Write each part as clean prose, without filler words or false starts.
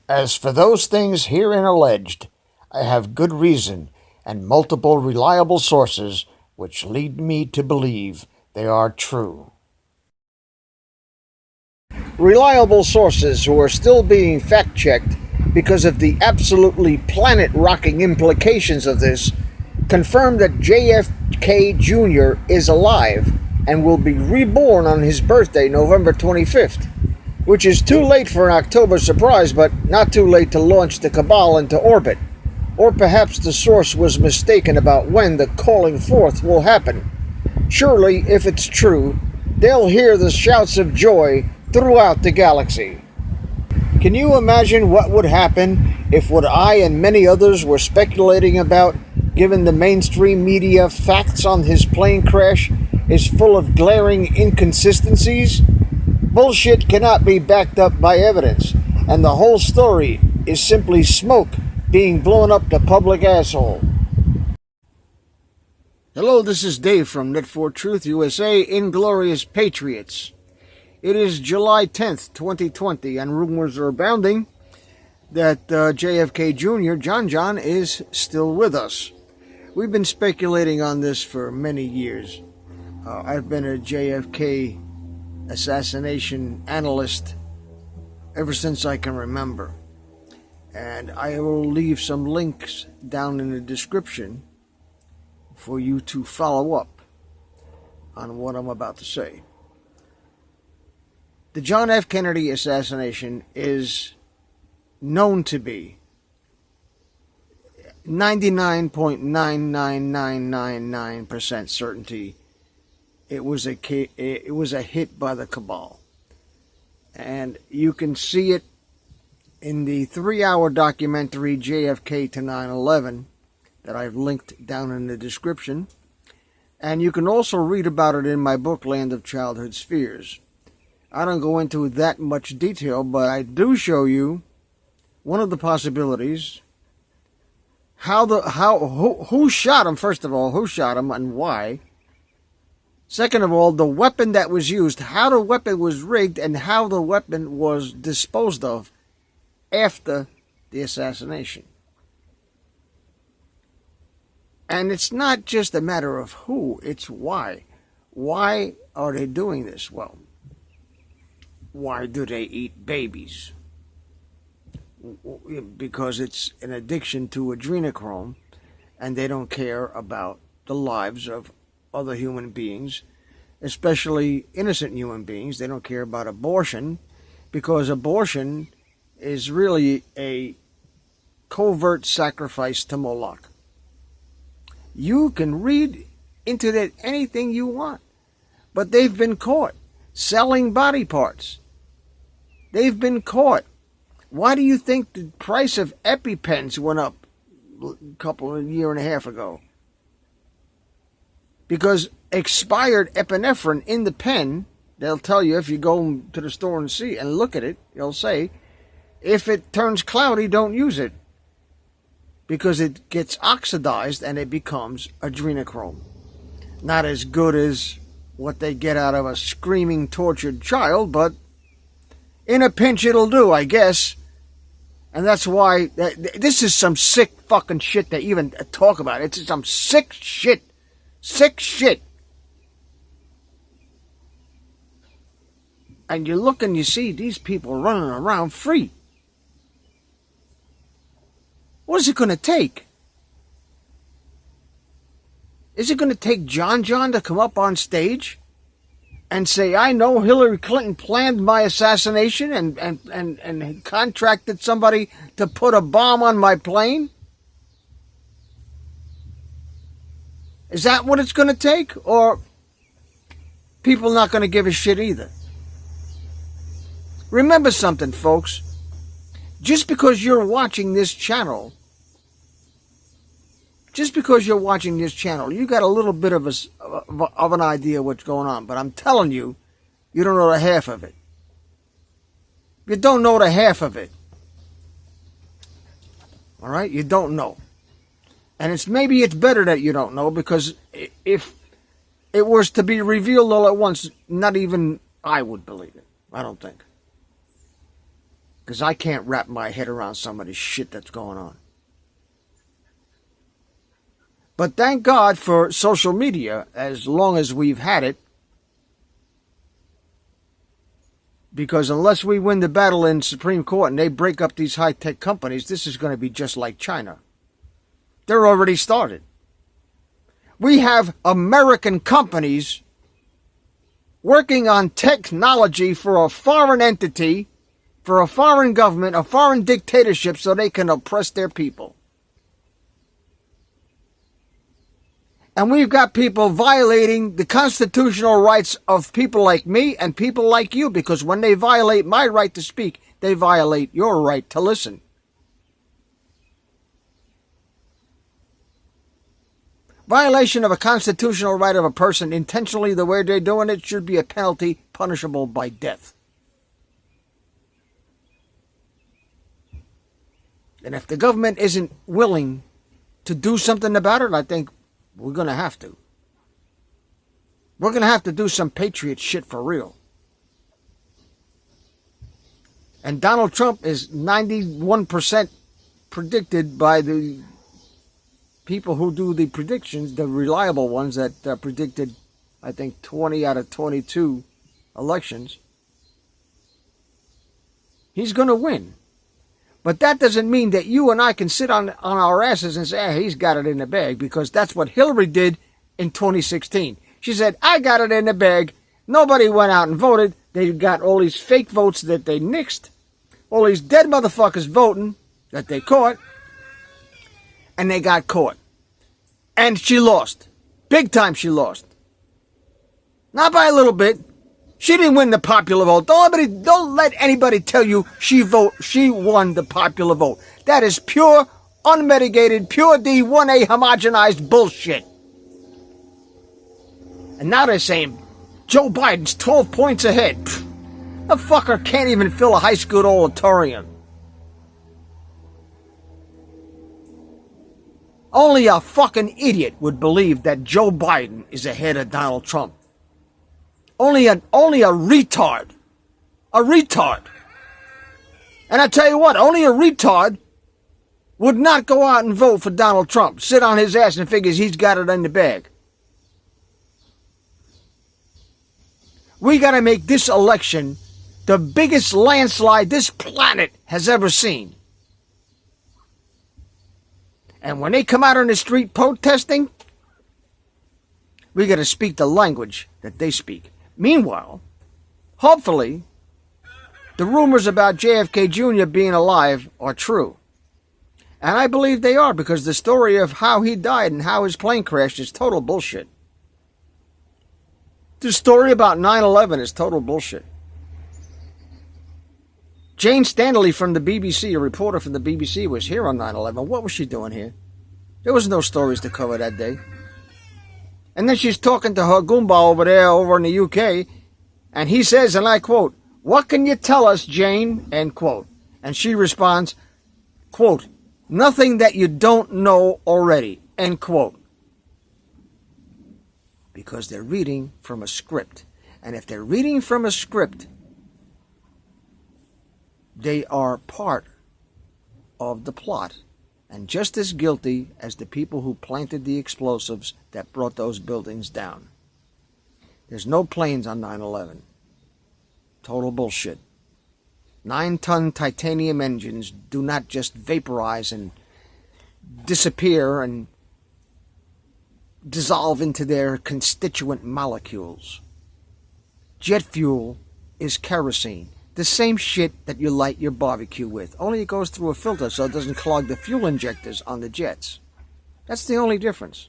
As for those things herein alleged, I have good reason and multiple reliable sources which lead me to believe they are true. Reliable sources who are still being fact-checked because of the absolutely planet-rocking implications of this confirm that JFK Jr. is alive and will be reborn on his birthday, November 25th, which is too late for an October surprise, but not too late to launch the Cabal into orbit. Or perhaps the source was mistaken about when the calling forth will happen. Surely, if it's true, they'll hear the shouts of joy throughout the galaxy. Can you imagine what would happen if what I and many others were speculating about, given the mainstream media facts on his plane crash, is full of glaring inconsistencies? Bullshit cannot be backed up by evidence, and the whole story is simply smoke being blown up the public asshole. Hello, this is Dave from Net4Truth USA, Inglorious Patriots. It is July 10th, 2020, and rumors are abounding that JFK Jr., Jon-Jon, is still with us. We've been speculating on this for many years. I've been a JFK assassination analyst ever since I can remember. And I will leave some links down in the description for you to follow up on what I'm about to say. The John F. Kennedy assassination is known to be 99.99999% certainty it was a hit by the Cabal. And you can see it in the 3-hour documentary JFK to 9/11 that I've linked down in the description. And you can also read about it in my book, Land of Childhood's Fears. I don't go into that much detail, but I do show you one of the possibilities. Who shot him, first of all, who shot him and why. Second of all, the weapon that was used, how the weapon was rigged, and how the weapon was disposed of after the assassination. And it's not just a matter of who, it's why. Why are they doing this? Well, why do they eat babies? Because it's an addiction to adrenochrome, and they don't care about the lives of other human beings, especially innocent human beings. They don't care about abortion, because abortion is really a covert sacrifice to Moloch. You can read into that anything you want, but they've been caught selling body parts. They've been caught. Why do you think the price of EpiPens went up a year and a half ago? Because expired epinephrine in the pen, they'll tell you if you go to the store and see and look at it, they'll say, if it turns cloudy, don't use it. Because it gets oxidized and it becomes adrenochrome. Not as good as what they get out of a screaming, tortured child, but in a pinch it'll do, I guess. And that's why this is some sick fucking shit to even talk about. It's some sick shit. Sick shit. And you look and you see these people running around free. What is it going to take? Is it going to take Jon-Jon to come up on stage and say, I know Hillary Clinton planned my assassination and contracted somebody to put a bomb on my plane? Is that what it's going to take? Or people not going to give a shit either? Remember something, folks. Just because you're watching this channel, you got a little bit of an idea what's going on. But I'm telling you, you don't know the half of it. You don't know the half of it. All right? You don't know. And maybe it's better that you don't know, because if it was to be revealed all at once, not even I would believe it. I don't think. Because I can't wrap my head around some of this shit that's going on. But thank God for social media as long as we've had it. Because unless we win the battle in Supreme Court and they break up these high-tech companies, this is going to be just like China. They're already started. We have American companies working on technology for a foreign entity, for a foreign government, a foreign dictatorship, so they can oppress their people. And we've got people violating the constitutional rights of people like me and people like you, because when they violate my right to speak, they violate your right to listen. Violation of a constitutional right of a person intentionally the way they're doing it should be a penalty punishable by death. And if the government isn't willing to do something about it, I think we're going to have to. We're going to have to do some patriot shit for real. And Donald Trump is 91% predicted by the people who do the predictions, the reliable ones that predicted, I think, 20 out of 22 elections. He's going to win. But that doesn't mean that you and I can sit on our asses and say, hey, he's got it in the bag, because that's what Hillary did in 2016. She said, I got it in the bag. Nobody went out and voted. They got all these fake votes that they nixed, all these dead motherfuckers voting that they caught, and they got caught. And she lost. Big time she lost. Not by a little bit. She didn't win the popular vote. Don't let anybody tell you she won the popular vote. That is pure, unmitigated, pure D, 1A homogenized bullshit. And now they're saying Joe Biden's 12 points ahead. Pfft, the fucker can't even fill a high school auditorium. Only a fucking idiot would believe that Joe Biden is ahead of Donald Trump. Only a retard. A retard. And I tell you what, only a retard would not go out and vote for Donald Trump. Sit on his ass and figures he's got it in the bag. We got to make this election the biggest landslide this planet has ever seen. And when they come out on the street protesting, we got to speak the language that they speak. Meanwhile, hopefully, the rumors about JFK Jr. being alive are true. And I believe they are, because the story of how he died and how his plane crashed is total bullshit. The story about 9/11 is total bullshit. Jane Stanley from the BBC, a reporter from the BBC, was here on 9/11. What was she doing here? There was no stories to cover that day. And then she's talking to her Goomba over there, over in the UK, and he says, and I quote, "What can you tell us, Jane?" End quote. And she responds, quote, "Nothing that you don't know already." End quote. Because they're reading from a script. And if they're reading from a script, they are part of the plot and just as guilty as the people who planted the explosives that brought those buildings down. There's no planes on 9/11. Total bullshit. 9-ton titanium engines do not just vaporize and disappear and dissolve into their constituent molecules. Jet fuel is kerosene. The same shit that you light your barbecue with. Only it goes through a filter so it doesn't clog the fuel injectors on the jets. That's the only difference.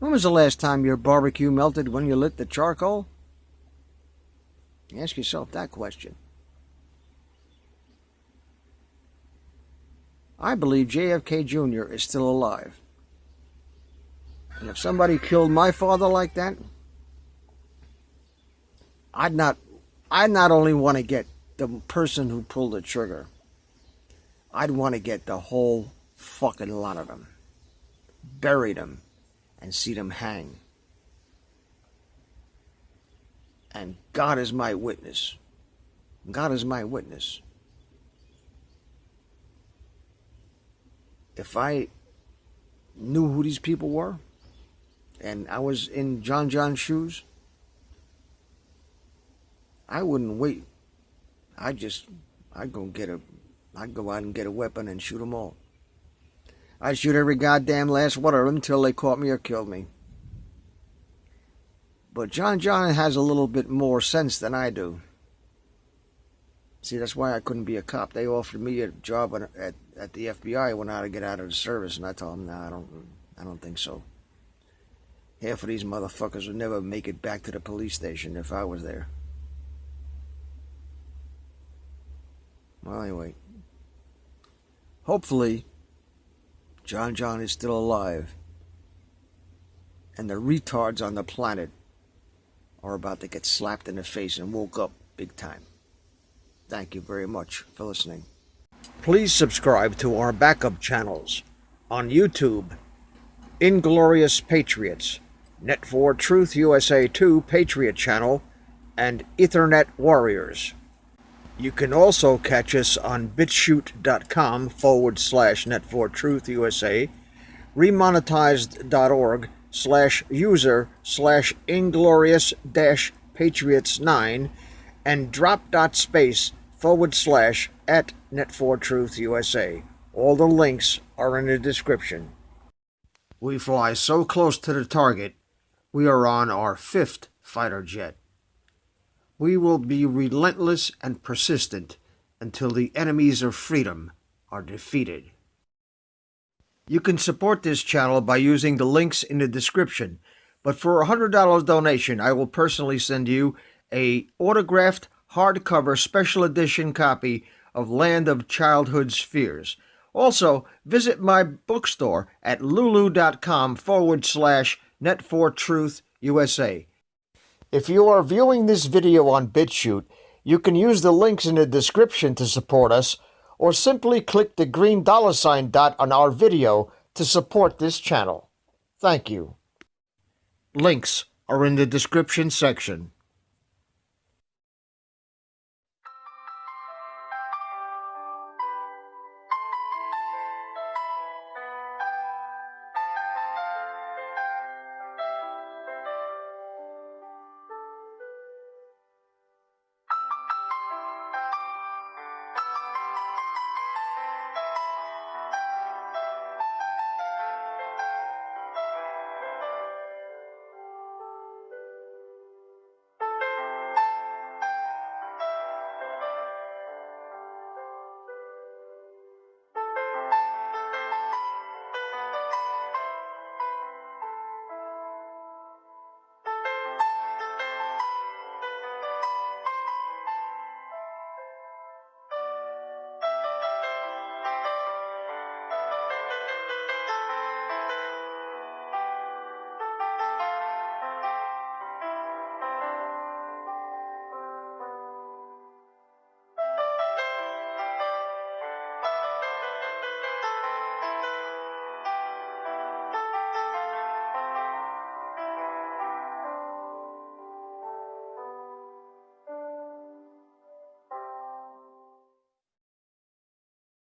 When was the last time your barbecue melted when you lit the charcoal? Ask yourself that question. I believe JFK Jr. is still alive. And if somebody killed my father like that, I'd not only want to get the person who pulled the trigger, I'd want to get the whole fucking lot of them. Bury them and see them hang. And God is my witness. God is my witness. If I knew who these people were, and I was in Jon-Jon's shoes, I wouldn't wait. I'd go out and get a weapon and shoot them all. I'd shoot every goddamn last one of them until they caught me or killed me. But Jon-Jon has a little bit more sense than I do. See, that's why I couldn't be a cop. They offered me a job at the FBI when I had to get out of the service, and I told them, "Nah, I don't think so. Half of these motherfuckers would never make it back to the police station if I was there." Well, anyway, hopefully Jon-Jon is still alive, and the retards on the planet are about to get slapped in the face and woke up big time. Thank you very much for listening. Please subscribe to our backup channels on YouTube: Inglorious Patriots, Net4Truth USA 2 Patriot Channel, and Ethernet Warriors. You can also catch us on BitChute.com/Net4Truth USA, remonetized.org/user/Inglorious-Patriots9, and drop.space/@Net4Truth USA. All the links are in the description. We fly so close to the target, we are on our 5th fighter jet. We will be relentless and persistent until the enemies of freedom are defeated. You can support this channel by using the links in the description, but for a $100 donation, I will personally send you a autographed hardcover special edition copy of Land of Childhood's Fears. Also, visit my bookstore at lulu.com/Net4Truth USA. If you are viewing this video on BitChute, you can use the links in the description to support us, or simply click the green $ dot on our video to support this channel. Thank you. Links are in the description section.